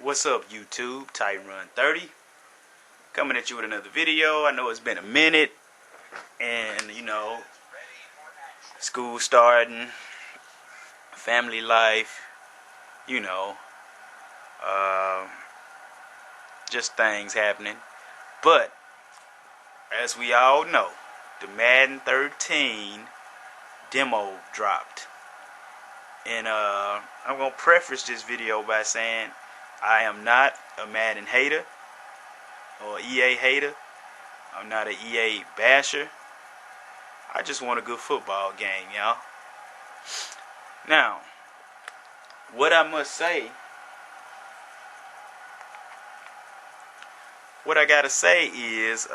What's up, YouTube? Titan Run 30 coming at you with another video. I know it's been a minute, and school starting, family life, you know, uh, just things happening. But as we all know, the Madden 13 demo dropped, and I'm gonna preface this video by saying I am not a Madden hater or EA hater. I'm not an EA basher. I just want a good football game, y'all. Now, what I gotta say is,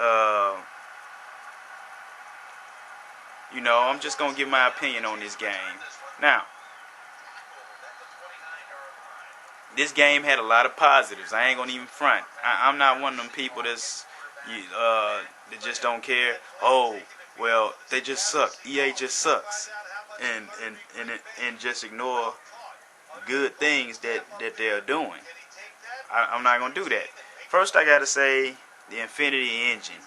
I'm just gonna give my opinion on this game. Now, this game had a lot of positives. I ain't gonna even front. I'm not one of them people that just don't care. Oh, well, they just suck. EA just sucks, and just ignore good things that they're doing. I'm not gonna do that. First, I gotta say the Infinity engine.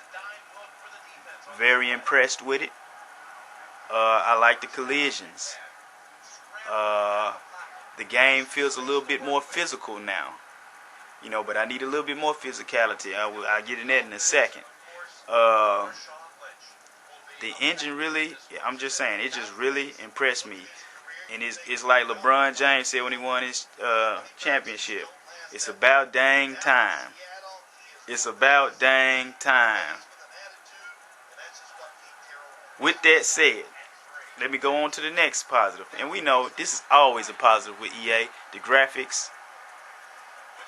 Very impressed with it. I like the collisions. The game feels a little bit more physical now, but I need a little bit more physicality. I'll get in that in a second. The engine really, I'm just saying, it just really impressed me. And it's like LeBron James said when he won his championship. It's about dang time. It's about dang time. With that said, let me go on to the next positive. And we know this is always a positive with EA. The graphics,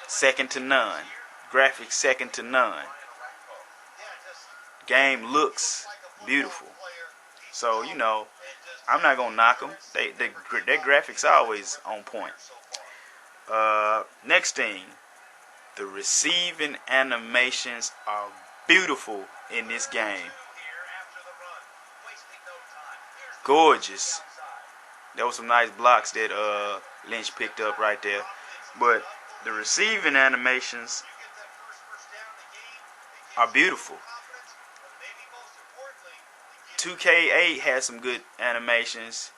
second to none. Graphics, second to none. Game looks beautiful. So, I'm not going to knock them. Their graphics are always on point. Next thing, the receiving animations are beautiful in this game. Gorgeous. There was some nice blocks that Lynch picked up right there. But the receiving animations are beautiful. 2K8 has some good animations.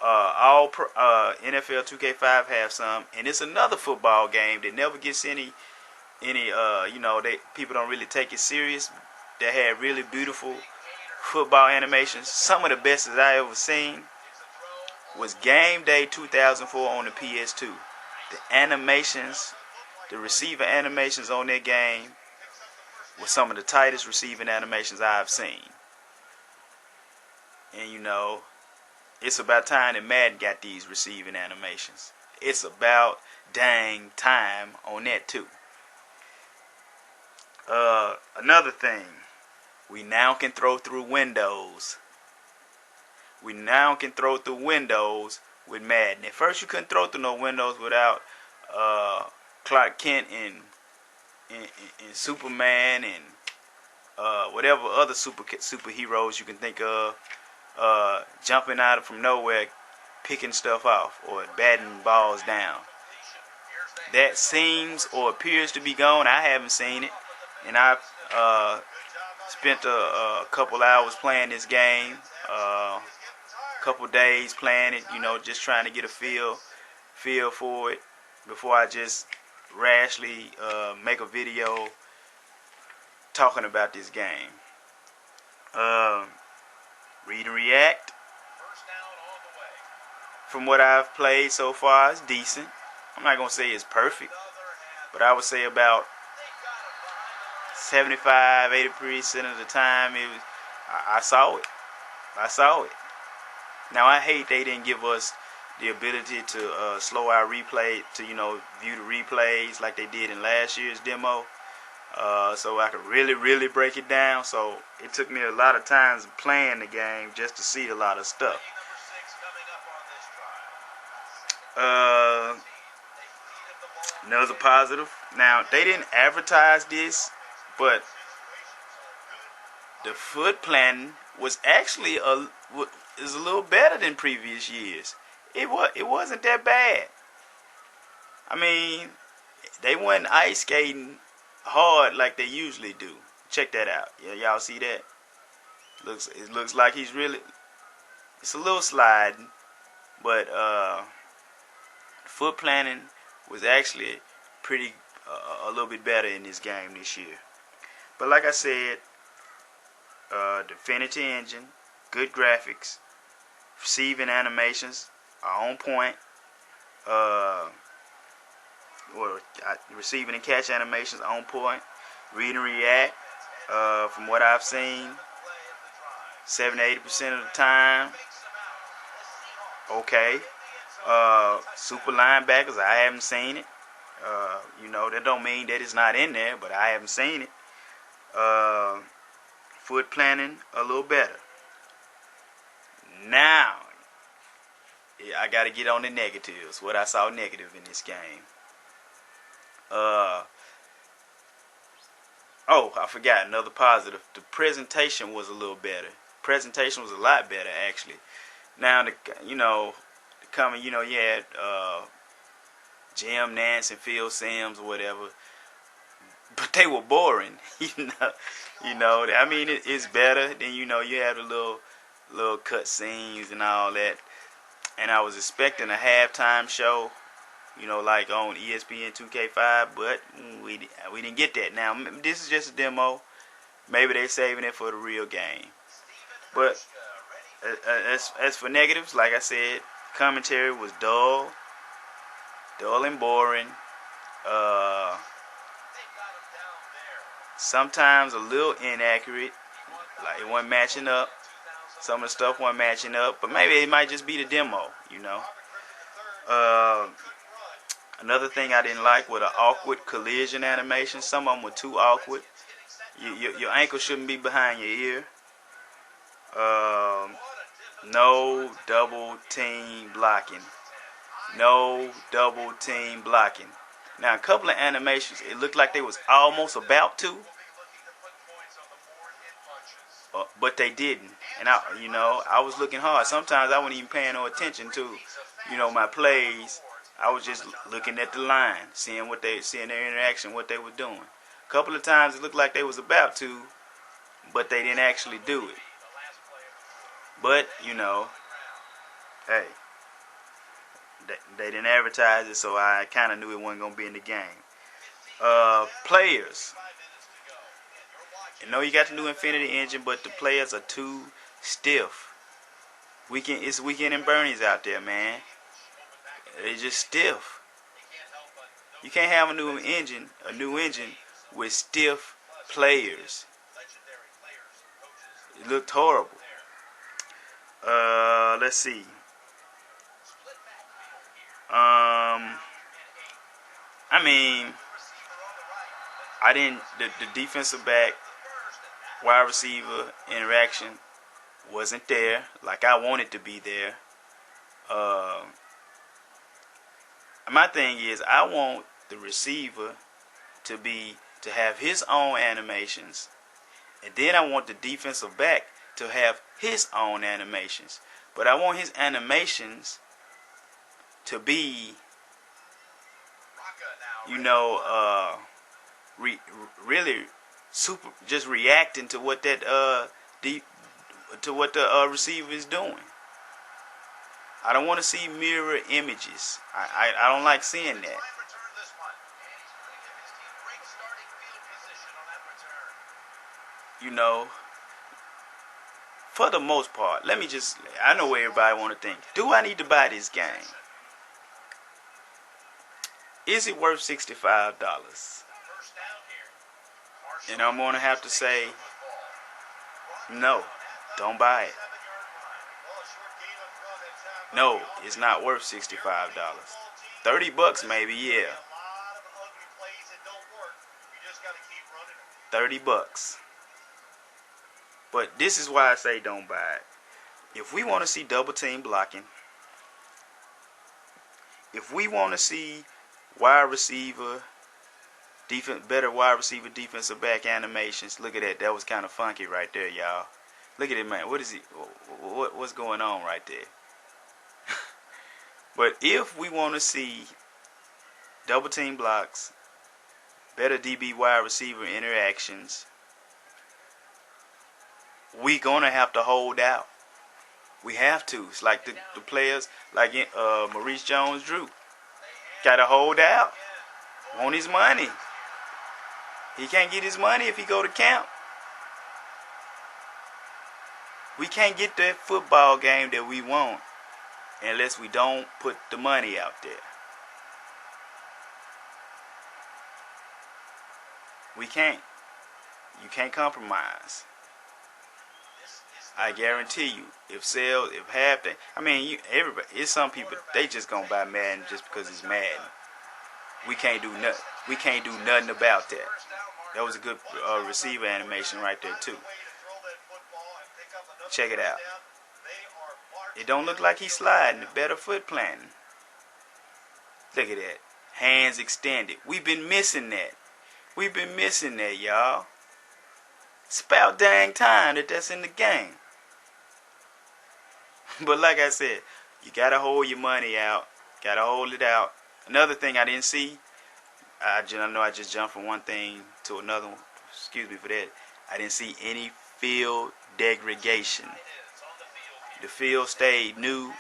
NFL 2K5 have some, and it's another football game that never gets any people don't really take it serious. They had really beautiful football animations. Some of the best that I ever seen was Game Day 2004 on the PS2. The animations, the receiver animations on that game were some of the tightest receiving animations I've seen. And it's about time that Madden got these receiving animations. It's about dang time on that too. Another thing, we now can throw through windows. We now can throw through windows with Madden. At first, you couldn't throw through no windows without Clark Kent and Superman and whatever other superheroes you can think of jumping out from nowhere, picking stuff off or batting balls down. That seems or appears to be gone. I haven't seen it, and I've spent a couple hours playing this game, a couple days playing it, just trying to get a feel for it before I just rashly make a video talking about this game. Read and react. From what I've played so far, it's decent. I'm not going to say it's perfect, but I would say about 75-80% of the time I saw it. Now, I hate they didn't give us the ability to slow our replay, to view the replays like they did in last year's demo, so I could really break it down. So it took me a lot of times playing the game just to see a lot of stuff. Another positive. Now, they didn't advertise this, but the foot planting was actually is a little better than previous years. It wasn't that bad. I mean, they wasn't ice skating hard like they usually do. Check that out. Yeah, y'all see that? It looks like he's really. It's a little sliding, but foot planning was actually pretty a little bit better in this game this year. But like I said, Infinity Engine, good graphics, receiving animations are on point. Receiving and catch animations on point. Read and react, from what I've seen, 70 to 80% of the time, okay. Super linebackers, I haven't seen it. That don't mean that it's not in there, but I haven't seen it. Foot planning, a little better. Now, I got to get on the negatives. What I saw negative in this game. I forgot another positive. The presentation was a little better. Presentation was a lot better, actually. Now, you had Jim Nance and Phil Simms or whatever, but they were boring. I mean, it's better than you have the little cut scenes and all that. And I was expecting a halftime show, like on ESPN 2K5, but we didn't get that. Now, this is just a demo. Maybe they're saving it for the real game. But as for negatives, like I said, commentary was dull and boring. Sometimes a little inaccurate, like it wasn't matching up. Some of the stuff wasn't matching up, but maybe it might just be the demo, Another thing I didn't like were the awkward collision animations. Some of them were too awkward. Your ankle shouldn't be behind your ear. No double team blocking. No double team blocking. Now, a couple of animations, it looked like they was almost about to, but they didn't. And I was looking hard. Sometimes I wasn't even paying no attention to, my plays. I was just looking at the line, seeing their interaction, what they were doing. A couple of times it looked like they was about to, but they didn't actually do it. But hey, they didn't advertise it, so I kind of knew it wasn't gonna be in the game. Players. You got the new Infinity Engine, but the players are too stiff. It's Weekend and Bernie's out there, man. They're just stiff. You can't have a new engine with stiff players. It looked horrible. Let's see. The defensive back, wide receiver interaction wasn't there like I wanted to be there. My thing is, I want the receiver to have his own animations, and then I want the defensive back to have his own animations. But I want his animations to be, really super, just reacting to what that receiver is doing. I don't want to see mirror images. I don't like seeing that. For the most part, I know what everybody want to think. Do I need to buy this game? Is it worth $65? And I'm going to have to say, no, don't buy it. No, it's not worth $65. $30 maybe, yeah. $30. But this is why I say don't buy it. If we want to see double team blocking, if we want to see better wide receiver defensive back animations, look at that. That was kind of funky right there, y'all. Look at it, man. What is he? What's going on right there? But if we want to see double team blocks, better DB wide receiver interactions. We gonna have to hold out. We have to. It's like the players like Maurice Jones-Drew gotta hold out. Want his money. He can't get his money if he go to camp. We can't get that football game that we want unless we don't put the money out there. We can't. You can't compromise. I guarantee you, if half the, everybody, it's some people, they just gonna buy Madden just because it's Madden. We can't do nothing. We can't do nothing about that. That was a good receiver animation right there too. Check it out. It don't look like he's sliding. Better foot planting. Look at that. Hands extended. We've been missing that. We've been missing that, y'all. It's about dang time that's in the game. But like I said, you gotta hold your money out. Gotta hold it out. Another thing I didn't see, I know I just jumped from one thing to another one. Excuse me for that. I didn't see any field degradation. The field stayed new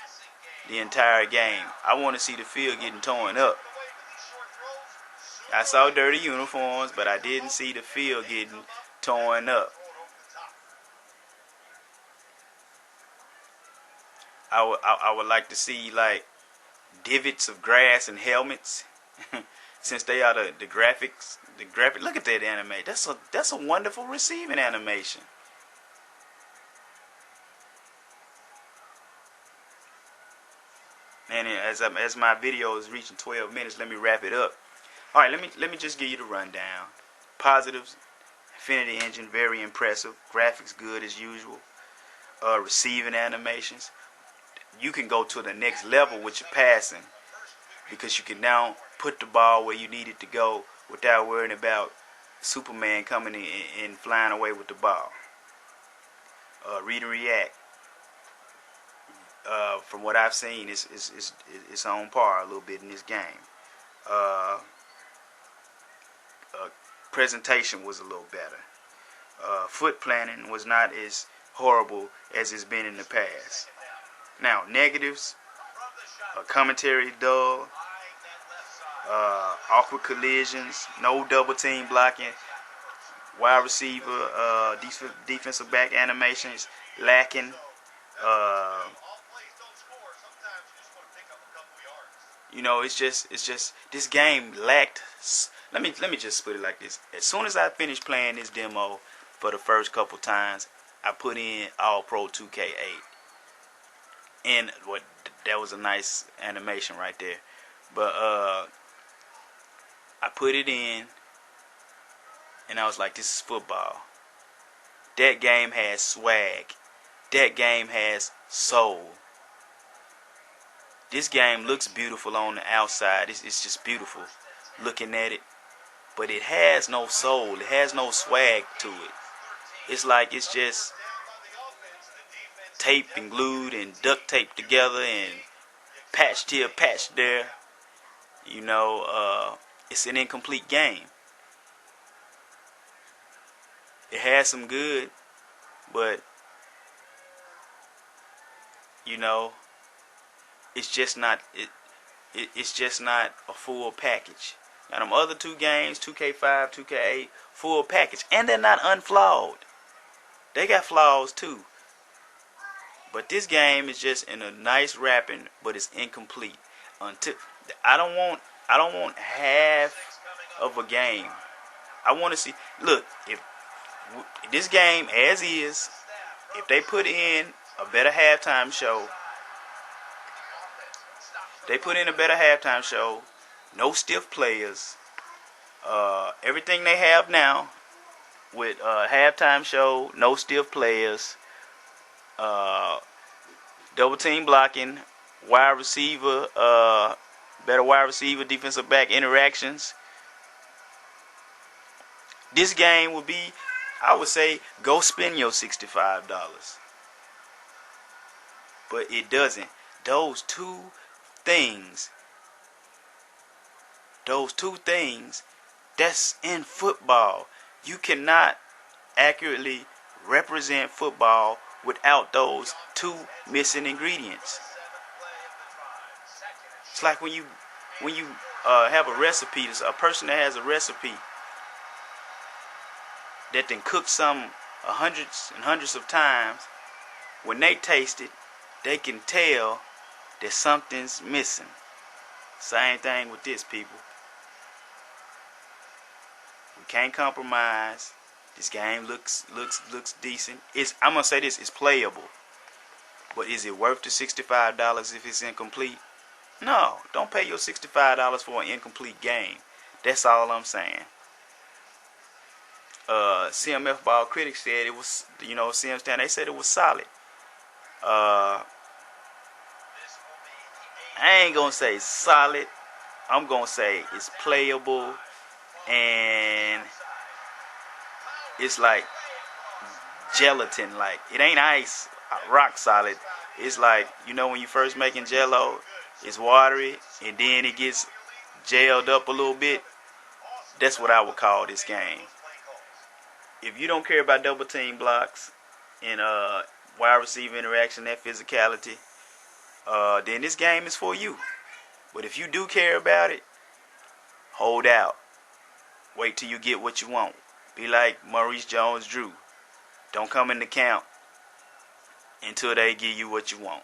the entire game. I want to see the field getting torn up. I saw dirty uniforms, but I didn't see the field getting torn up. I would like to see like divots of grass and helmets, since they are the graphics. Look at that animation. That's a wonderful receiving animation. And as my video is reaching 12 minutes, let me wrap it up. All right, let me just give you the rundown. Positives: Infinity Engine, very impressive. Graphics good as usual. Receiving animations. You can go to the next level with your passing, because you can now put the ball where you need it to go without worrying about Superman coming in and flying away with the ball. Read and react. From what I've seen, it's on par a little bit in this game. Presentation was a little better. Foot planning was not as horrible as it's been in the past. Now, negatives: commentary dull, awkward collisions, no double team blocking, wide receiver, defensive back animations lacking. It's just this game lacked. Let me just put it like this. As soon as I finished playing this demo for the first couple times, I put in All Pro 2K8. And that was a nice animation right there. But I put it in, and I was like, this is football. That game has swag. That game has soul. This game looks beautiful on the outside. It's just beautiful looking at it. But it has no soul. It has no swag to it. It's like it's just taped and glued and duct taped together and patched here, patched there. It's an incomplete game. It has some good, but it's just not it's just not a full package. Now them other two games, 2K5, 2K8, full package, and they're not unflawed. They got flaws too. But this game is just in a nice wrapping, but it's incomplete. Until I don't want half of a game. I want to see. Look, if this game as is, if they put in a better halftime show, no stiff players, everything they have now with halftime show, no stiff players, double team blocking, wide receiver, better wide receiver, defensive back interactions. This game would be, I would say, go spend your $65. But it doesn't. Those two things those two things, that's in football. You cannot accurately represent football without those two missing ingredients. It's like when you have a recipe, a person that has a recipe that then cooked some hundreds and hundreds of times, when they taste it, they can tell that something's missing. Same thing with this, people. We can't compromise. This game looks decent. I'm gonna say this: it's playable. But is it worth the $65 if it's incomplete? No, don't pay your $65 for an incomplete game. That's all I'm saying. CMF Ball Critics said it was, CM Stan, they said it was solid. I ain't gonna say solid. I'm gonna say it's playable, and it's like gelatin. Like, it ain't ice, rock solid. It's like, when you first making Jello, it's watery, and then it gets gelled up a little bit. That's what I would call this game. If you don't care about double team blocks and wide receiver interaction, that physicality, then this game is for you. But if you do care about it, hold out. Wait till you get what you want. Be like Maurice Jones-Drew. Don't come in the count until they give you what you want.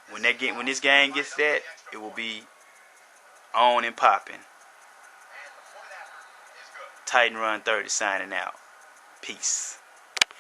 When this game gets that, it will be on and popping. Titan Run 30 signing out. Peace.